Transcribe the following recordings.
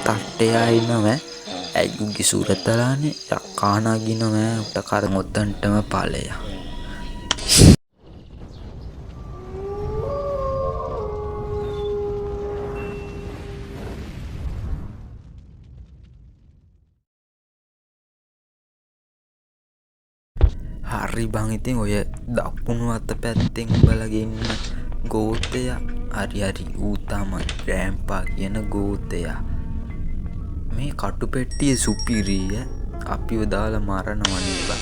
තට්ටයයිනව ඇයුගේ සුරතලානේ යක්කානගිනව උට කරගොත්තන්ටම පලය හරි බං ඉතින් ඔය දකුණු අත පැත්තෙන් බලගන්න ගෝතය හරි ඌ තමයි ග්‍රෑම්පා කියන ගෝතයා මේ කටු පෙට්ටිය සුපිරිය අපිව දාලා මරණවනේ බං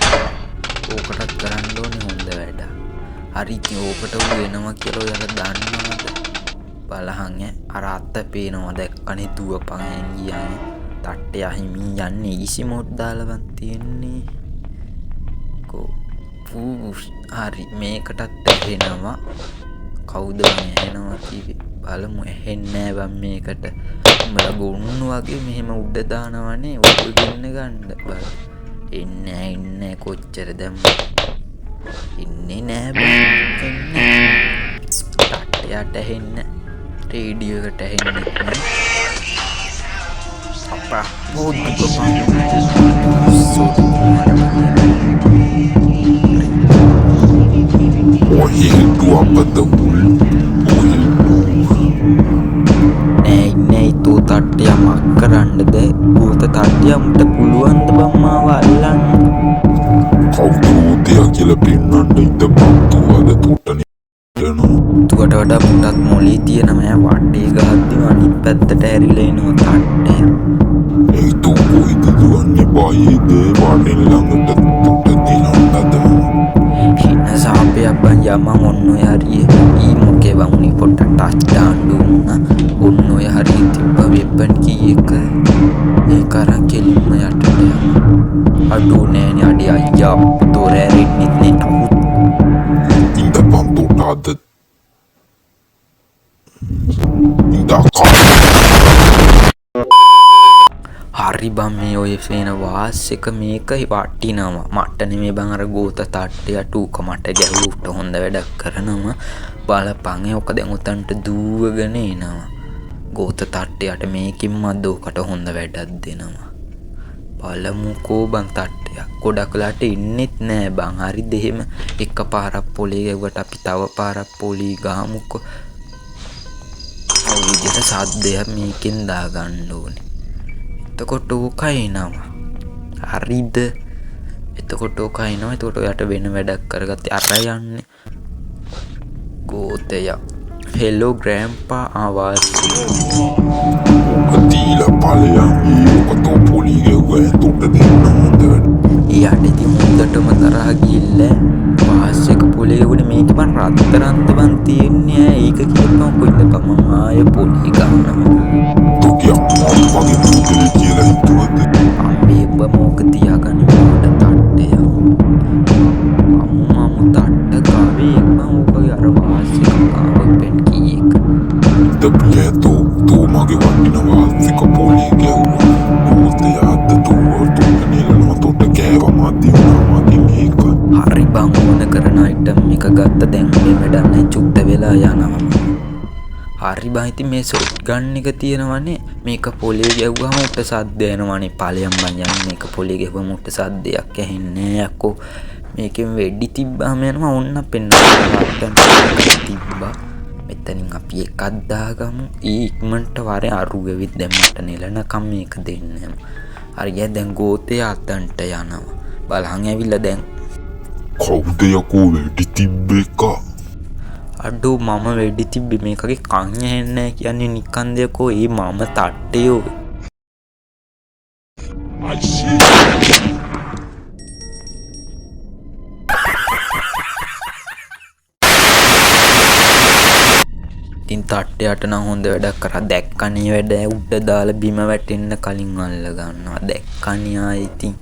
ඕකටත් කරන්න ඕනේ හොඳ වැඩ හරි ඉතින් ඕකට ඌ එනවා කියලා ඔයාලා දන්නවද බලහන් අර අත පේනවා දැක්කනේ දුවපන් ගියානේ තට්ටේ අහිමි යන්නේ ඊසි මෝඩ් දාලා තියෙන්නේ හරි මේකටත් ඇහෙනවා කවුද ඇහෙනවා කිව්වේ බලමු ඇහෙන්නේ නෑ බං මේකට උඹලා ගොන්නු වගේ මෙහෙම උඩ දානවනේ උඩ ගෙන්න ගන්න බල එන්නේ කොච්චර දැම්ම ඉන්නේ නෑ බං එන්නේ ටට්ටයට ඇහෙන්න රේඩියෝ එකට ඇහෙන්නේ නෑ අප්පා මොකද නෑ තෝ තට්ටිය මක් කරන්නද භූත තට්ටියම්ට පුළුවන්ද බං මාව අල්ලන්න කවුද භූතයා කියලා පෙන්නන්න ඉඳපන් තුවද තොට්ටනේ තුවට වඩා පුටත් මොලේ තියෙනම වටේ ගහද්දිම අනිත් පැත්තට ඇරිලා එනවා තට්ටය ඒ තෝ කොයිද දුවන්නේ බයේද වඩෙන් ළඟට තොට දිනන්නද හින සාපයක් බං යමන් ඔන්න ඔය හරියේ ඊ මොකේ බං උනි පොට්ට ටච් දාන්න දුන්නා ඔන්න ඔය හරිය තිබ්බ වෙපන් කීයක ඒක අරන් කෙලින්ම යටට යනවා අඩු නෑනේ අඩේ අයියා පුතෝ රැරෙන්නෙත් නේ නමුත් ඉඳපන් තොටාද ඉඳකා හරි බං මේ ඔය ෆේන වාස් එක මේක වටිනවා මට නෙමෙයි බං අර ගෝත තට්ටයට ඌක මට ගැහුවට හොඳ වැඩක් කරනවා බලපන් ඔක දැන් උතන්ට දුවගෙන එනවා ගෝත තට්ටයට මේකින් මද්දෝකට හොඳ වැඩක් දෙනවා බලමුකෝ බං තට්ටයක් ගොඩක් වෙලාට ඉන්නෙත් නෑ බං හරිද එහෙම එක පාරක් පොලේ ගැව්වට අපි තව පාරක් පොලී ගහමුකෝ ඔය විදිහට සද්දයක් මේකෙන් දාගන්න ඕනේ එතකොට ඕකයිනවා හරිද එතකොට ඕකයිනවා එතකොට ඔයාට වෙන වැඩක් කරගත්තේ අර යන්නේ ගෝතය හෙලෝ ග්‍රෑම්පා ආවාසි දීලා ඵලයන් ඕක තෝ පොලී ගැව්වා තොට දෙන්න හොඳ ඊයට ඉතින් හොඳටම තරහ ගිහිල්ලා වාස් එක පොලේ උනේ මේක මං රත්තරන්ද බං තියන්නේ ඒක කියපන් කොයිද මම ආය පොලී ගන්නවා තෝ කියම්මා වගේ පුදුලි කියලා හිතුවද අම්මේ ඔබ මොක තියාගන්න මට තට්ටය අම්මා මු තට්ට කාවේ මම ඔබගේ අර වාස් එක කාව පෙන් කීයක දබ්ලේ තෝ මගේ වටින වාස් එක පොලී ගැව්වා ගෝතයාද තෝ තොට්ටනේ තොට කෑවා මදිනවා මගේ මේක හරි බං ඕන කරන අයිටම් එක ගත්ත දැන් මේ වැඩක් නෑ චුට්ට වෙලා යනවා හරි බං ඉතින් මේ ෂොට් ගන් එක තියෙනවනේ මේක පොලේ ගැව්වම උට සද්ද එනවනේ ඵලයන් බං යන්නේ මේක පොලේ ගැව්වම උට සද්දයක් ඇහෙන්නේ යකෝ මේකෙන් වෙඩි තිබ්බාම යනවා ඕන්න පෙන්නන්න තිබ්බා මෙතනින් අපි එකක් දාගමු ඉක්මනට වරේ අරු ගෙවිත් දැන් මට නෙලනකම් මේක දෙන්නම් හරියට දැන් ගෝතේ අතන්ට යනවා බලහන් ඇවිල්ලා දැන් කවුද යකෝ වෙඩි තිබ්බ එක අඩෝ මම වෙඩි තිබ්බේ මේකගේ කන් ඇහෙන්නේ කියන්නේ නිකන් දෙයකෝ ඒ මම තට්ටයෝ ඉතින් තට්ටයට නම් හොඳ වැඩක් කරා දැක්කනේ වැඩ උඩ දාලා බිම වැටෙන්න කලින් අල්ල ගන්නවා දැක්කනේ ආ ඉතින්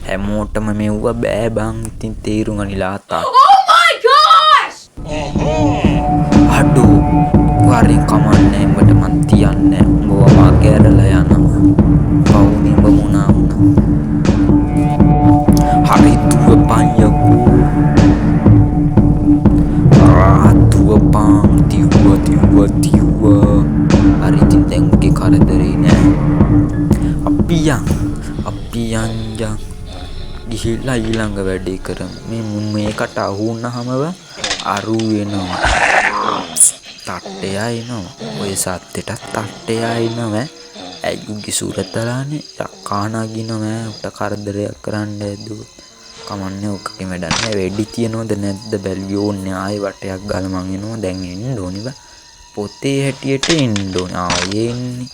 හැමෝටම මෙව්ව බෑ බං ඉතින් තීරු ගනිලා තා Oh my gosh! අඩෝ වරින් කමන්නේ උඹට මන් තියන්නේ උඹව මාගේ ඇරලා යනවා පවුනේ උඹ මොනා වුණා හරි දුවපන් යකෝ දුවපන් දිව්ව හරි ඉතින් දැන් උගේ කරදරේ නෑ අපි යන්ජන් ගිහිල්ලා ඊළඟ වැඩේ කරමු. මේකට අහු වුණාමව අරු වෙනවා. තට්ටෙයා එනවා. ඔය සත්තෙටත් තට්ටෙයා එනවා. ඇයුගේ සුරතලානේ යක්කා නගිනවා. උට කරදරයක් කරන්න ඇදුවොත් කමන්නේ ඔක්කේ වැඩක් නැහැ. වෙඩි තියනවද නැද්ද බැලුවේ ඕන්නේ. ආයෙ වටයක් ගාලා මං එනවා. දැන් එන්න ඕනේ බා. පොතේ හැටියට එන්න ඕනේ. ආයෙ එන්නේ.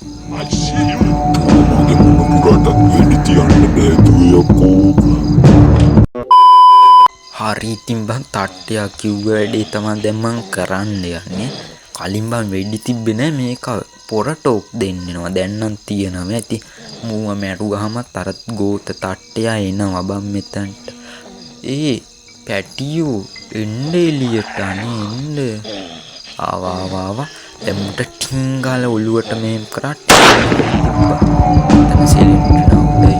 මගේ මුණ පුරාටත් වෙඩි තියන්න බෑ දුවේ යකෝ. හරි ඉතින් බං තට්ටයා කිව්ව වැඩේ තමයි දැන් මං කරන්න යන්නේ. කලින් බං වෙඩි තිබ්බේ නෑ මේක පොර ටෝක් දෙන්නවා. දැන් නම් තියනවා ඇති. මූව මැරුවාමත් අර ගෝත තට්ටයා එනවා බං මෙතනට. පැටියෝ එන්න එළියට අනේ එන්න. ආවා. දැන් මුට ටින් ගාලා ඔළුවට මේම් කරා. තන සෙලින්ඩර් නෝඩේ.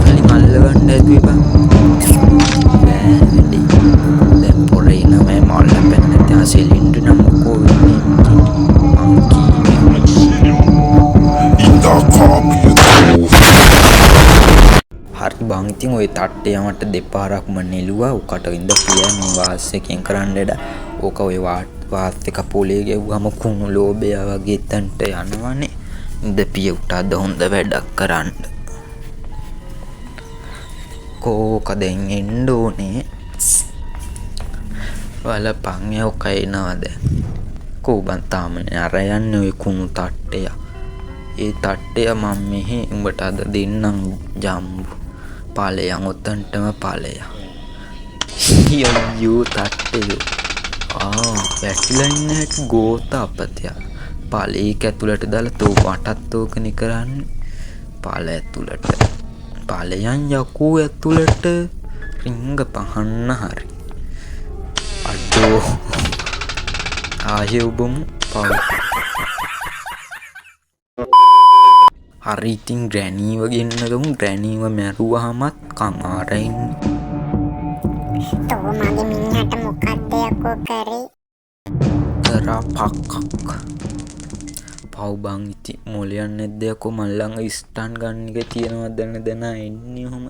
කලින් අල්ලගන්න ඇදුවේ බං. දැන් පොරේ නම මල්ල පැන්න තියා සෙලින්ඩර් නම් කොහොමද හරි බං ඉතින් ඔය තට්ටේ මට දෙපාරක්ම නෙළුවා. උකට ඉඳ පියා මේ වාස් එකෙන් කරන්න ලඩ. ඕක ඔය වාස් එක පොලේ ගෙව්වම කුණු ලෝබය වගේ තන්ට යනවනේ. ඉඳ පිය උට අද හොඳ වැඩක් කරන්න. කෝක දැන් එන්න ඕනේ. බලපන් ඔක එනවද? කෝබන් තාමනේ අර යන්නේ ඔය කුණු තට්ටය. ඒ තට්ටය මම මෙහි උඹට අද දෙන්නම් ජම්බු. ඵලයන් ඔතන්ටම ඵලයන්. යෝ තට්ටේ. වැටිලා ඉන්න හැටි ගෝත අපතය. ඵලයක ඇතුළට දාලා තෝ වටත් ඕකනේ කරන්නේ. ඵල ඇතුළට. ඵලයන් යකෝ ඇතුළට රිංග පහන්න හරි. අඩෝ. ආයේ ඔබම පව. හරි ඉතින් ග්‍රැනීව ගෙන්නගමු. ග්‍රැනීව මැරුවාමත් කන් ආරයින්. තෝ මගේ මිනිහට මොකක්ද යකෝ කරේ? කරා පක්කක්. පව් බං ඉතින් මොලයන් නැද්ද යකෝ මල්ලංග ස්ටන් ගන්න එක තියෙනවද දැන එන්නේ ඔහම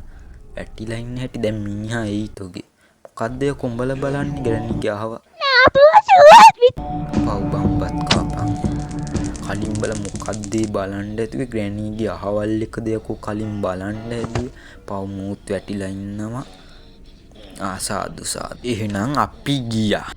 වැටිලා ඉන්න හැටි දැන් මිනිහා එයි තෝගේ. මොකද්ද යකෝ උඹලා බලන්නේ ග්‍රැනීගේ අහව. පව් බම්පත් කාපන්. කලින් බල මොකක්ද බලන්න ඇතුවේ ග්‍රැනීගේ අහවල් එක දෙයකෝ කලින් බලන්න ඇදුවේ. පව් මූත් වැටිලා ඉන්නවා. සාදු. එහෙනම් අපි ගියා.